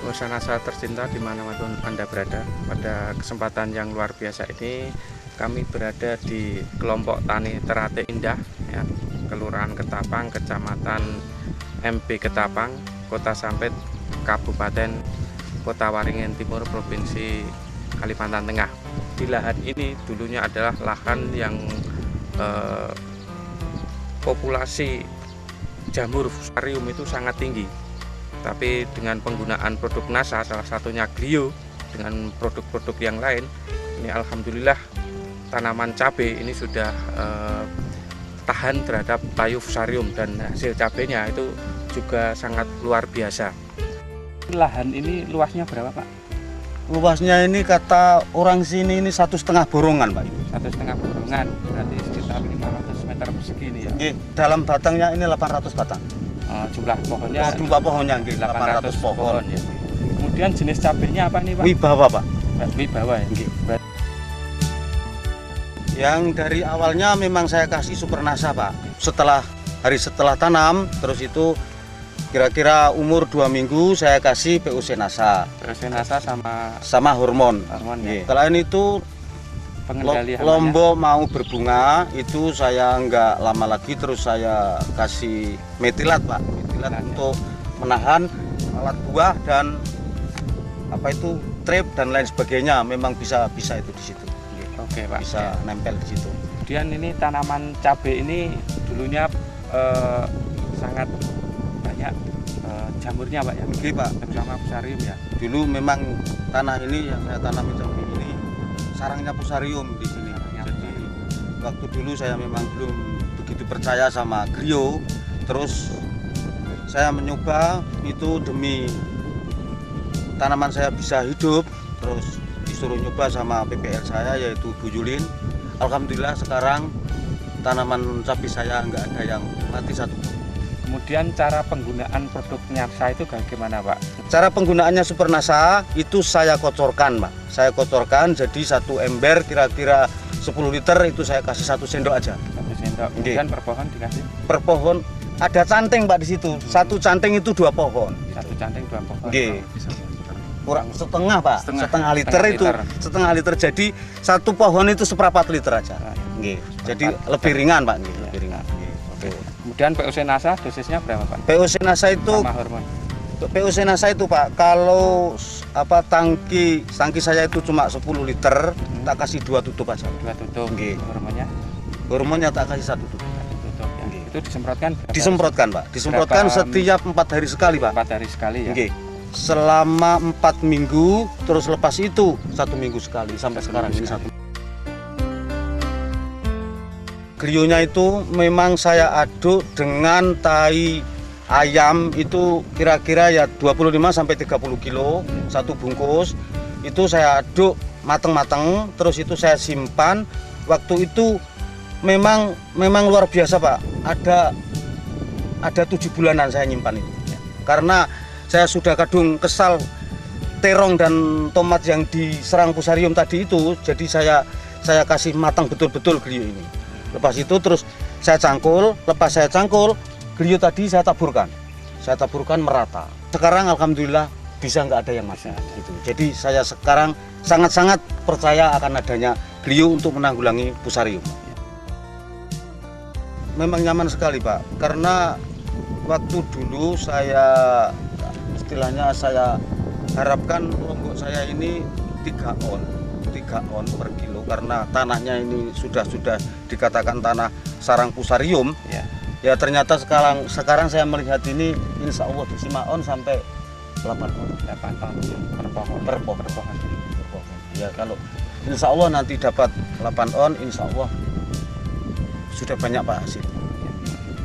Nasa tercinta dimanapun Anda berada, pada kesempatan yang luar biasa ini kami berada di kelompok tani Terate Indah ya, Kelurahan Ketapang, Kecamatan MP Ketapang, Kota Sampit, Kabupaten Kota Waringin Timur, Provinsi Kalimantan Tengah. Di lahan ini dulunya adalah lahan yang populasi jamur fusarium itu sangat tinggi. Tapi dengan penggunaan produk NASA, salah satunya Glio, dengan produk-produk yang lain, ini alhamdulillah tanaman cabai ini sudah tahan terhadap layu fusarium dan hasil cabainya itu juga sangat luar biasa. Lahan ini luasnya berapa, Pak? Luasnya ini kata orang sini ini 1,5 borongan, Pak. 1,5 borongan, berarti sekitar 500 meter persegi ini ya? Dalam batangnya ini 800 batang. Jumlah pohonnya? Jumlah pohonnya 800 pohon ya. Kemudian jenis cabainya apa nih, Pak? Wibawa, Pak. Wibawa ya? Yang dari awalnya memang saya kasih Super Nasa, Pak. Hari setelah tanam, terus itu kira-kira umur 2 minggu saya kasih PUC Nasa. PUC Nasa sama hormon. Ya. Selain itu Lombok mau berbunga itu saya nggak lama lagi terus saya kasih metilat, Pak. Metilat untuk menahan alat buah dan trip dan lain sebagainya. Memang bisa itu di situ. Oke, Pak. Bisa nempel di situ. Kemudian ini tanaman cabai ini dulunya sangat banyak jamurnya, Pak ya. Oke, Pak. Terutama fusarium ya. Dulu memang tanah ini yang saya tanami cabai ini sarangnya fusarium di sini. Jadi waktu dulu saya memang belum begitu percaya sama Glio. Terus saya mencoba itu demi tanaman saya bisa hidup. Terus disuruh nyoba sama PPL saya yaitu Bu Yulin. Alhamdulillah sekarang tanaman cabai saya nggak ada yang mati satu. Kemudian cara penggunaan produk NASA itu bagaimana, Pak? Cara penggunaannya Super Nasa itu saya kocorkan, Pak. Saya kocorkan jadi 1 ember kira-kira 10 liter itu saya kasih 1 sendok aja. 1 sendok. Kemudian per pohon dikasih? Per pohon ada canteng, Pak, di situ. 1 canteng itu 2 pohon. 1 canteng 2 pohon. Nggih. Kurang setengah, Pak. Setengah liter itu. Setengah liter. Jadi 1 pohon itu seperempat liter aja. Nggih. Jadi lebih ringan, Pak. Nggih, lebih ringan. Oke. Kemudian PUC Nasa dosisnya berapa, Pak? PUC Nasa itu sama hormon. PUC Nasa itu, Pak, kalau tangki saya itu cuma 10 liter, tak kasih 2 tutup aja. 2 tutup. Nggih. Hormonnya? Hormonnya tak kasih 1 tutup. 1 tutup ya. Itu disemprotkan? Disemprotkan, Pak. Disemprotkan setiap 4 hari sekali, Pak. 4 hari sekali ya. Nggih. Selama 4 minggu, terus lepas itu 1 minggu sekali sampai sekarang ini 1. Glionya itu memang saya aduk dengan tai ayam itu kira-kira ya 25 sampai 30 kilo 1 bungkus. Itu saya aduk mateng-mateng, terus itu saya simpan. Waktu itu memang luar biasa, Pak. Ada 7 bulanan saya nyimpan itu. Karena saya sudah kadung kesal terong dan tomat yang diserang fusarium tadi itu, jadi saya kasih matang betul-betul Glio ini. Lepas itu terus saya cangkul, lepas saya cangkul, Glio tadi saya taburkan merata. Sekarang alhamdulillah bisa nggak ada yang mati gitu. Jadi saya sekarang sangat-sangat percaya akan adanya Glio untuk menanggulangi fusarium. Memang nyaman sekali, Pak, karena waktu dulu saya istilahnya saya harapkan lombok saya ini 3 on per kilo karena tanahnya ini sudah dikatakan tanah sarang fusarium. Ya ternyata sekarang saya melihat ini insya Allah 5 on sampai 8 on. 8 on per pohon. Ya kalau insya Allah nanti dapat 8 on, insya Allah sudah banyak, Pak, hasil.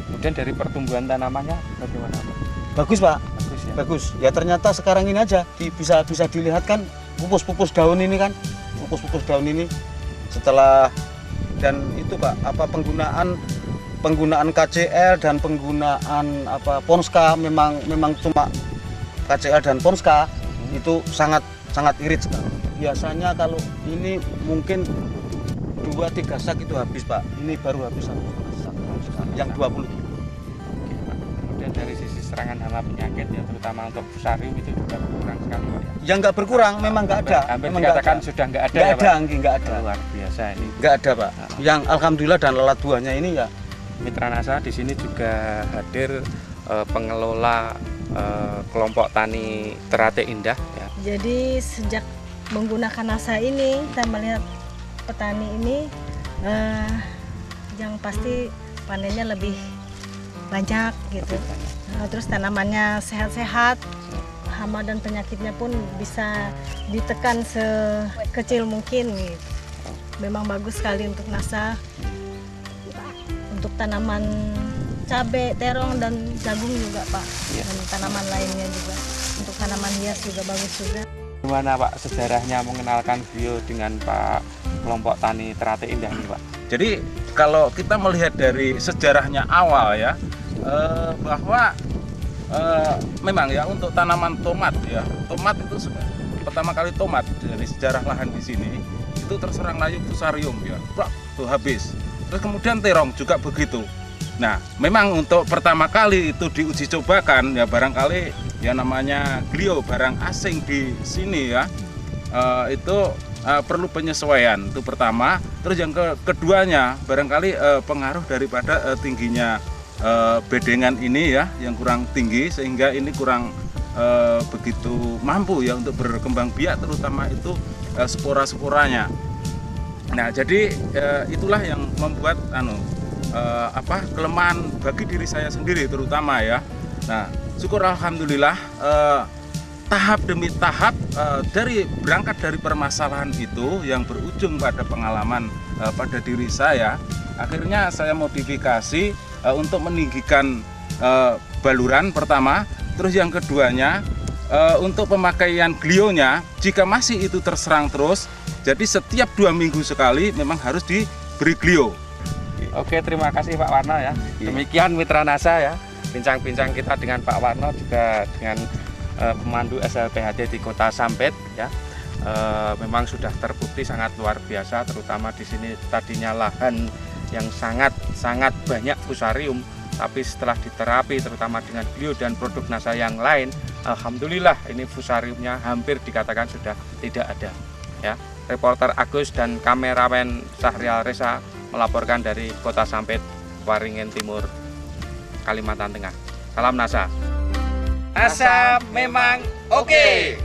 Kemudian dari pertumbuhan tanamannya bagaimana, Pak? Bagus, Pak. Bagus ya. Bagus. Ya ternyata sekarang ini aja bisa dilihat kan pupus-pupus daun ini kan. Pupus-pupus daun ini setelah dan itu, Pak, penggunaan KCL dan penggunaan Ponska memang cuma KCL dan Ponska itu sangat irit sekali. Biasanya kalau ini mungkin 2-3 sak itu habis, Pak. Ini baru habis 1 sak yang 20. Kemudian dari sisi serangan hama penyakit ya, terutama untuk fusarium itu juga berkurang sekali Pak ya. Yang nggak berkurang, memang nggak ada. Hampir Memang dikatakan nggak ada. sudah nggak ada Nggak ya ada, Pak. nggak ada. Luar biasa ini. Nggak ada Pak. Yang alhamdulillah dan lalat buahnya ini ya. Mitra NASA di sini juga hadir pengelola kelompok tani Teratai Indah ya. Jadi sejak menggunakan NASA ini, kita melihat petani ini yang pasti panennya lebih banyak gitu. Terus tanamannya sehat-sehat, hama dan penyakitnya pun bisa ditekan sekecil mungkin gitu. Memang bagus sekali untuk NASA. Untuk tanaman cabai, terong dan jagung juga Pak. Ya. Dan tanaman lainnya juga. Untuk tanaman hias juga bagus juga. Gimana Pak sejarahnya mengenalkan beliau dengan Pak kelompok tani Teratai Indah ini Pak? Jadi kalau kita melihat dari sejarahnya awal ya, bahwa memang ya untuk tanaman tomat ya, tomat itu pertama kali tomat dari sejarah lahan di sini itu terserang layu fusarium ya, tuh habis. Terus kemudian terong juga begitu. Nah, memang untuk pertama kali itu diuji cobakan ya, barangkali ya namanya glio barang asing di sini ya, itu perlu penyesuaian itu pertama. Terus yang keduanya barangkali pengaruh daripada tingginya bedengan ini ya, yang kurang tinggi sehingga ini kurang begitu mampu ya untuk berkembang biak, terutama itu spora-sporanya. Nah, jadi itulah yang membuat kelemahan bagi diri saya sendiri terutama ya. Nah, syukur alhamdulillah tahap demi tahap berangkat dari permasalahan itu yang berujung pada pengalaman pada diri saya, akhirnya saya modifikasi untuk meninggikan baluran pertama, terus yang keduanya untuk pemakaian glionya jika masih itu terserang terus, jadi setiap 2 minggu sekali memang harus diberi glio. Oke, terima kasih Pak Warno ya. Demikian Mitra NASA ya, bincang-bincang kita dengan Pak Warno juga dengan pemandu SLPHD di Kota Sampit ya. Memang sudah terbukti sangat luar biasa, terutama di sini tadinya lahan yang sangat banyak fusarium, tapi setelah diterapi terutama dengan glio dan produk NASA yang lain, alhamdulillah ini fusariumnya hampir dikatakan sudah tidak ada ya. Reporter Agus dan kameramen Syahrial Reza melaporkan dari Kota Sampit, Waringin Timur, Kalimantan Tengah. Salam NASA. NASA memang oke.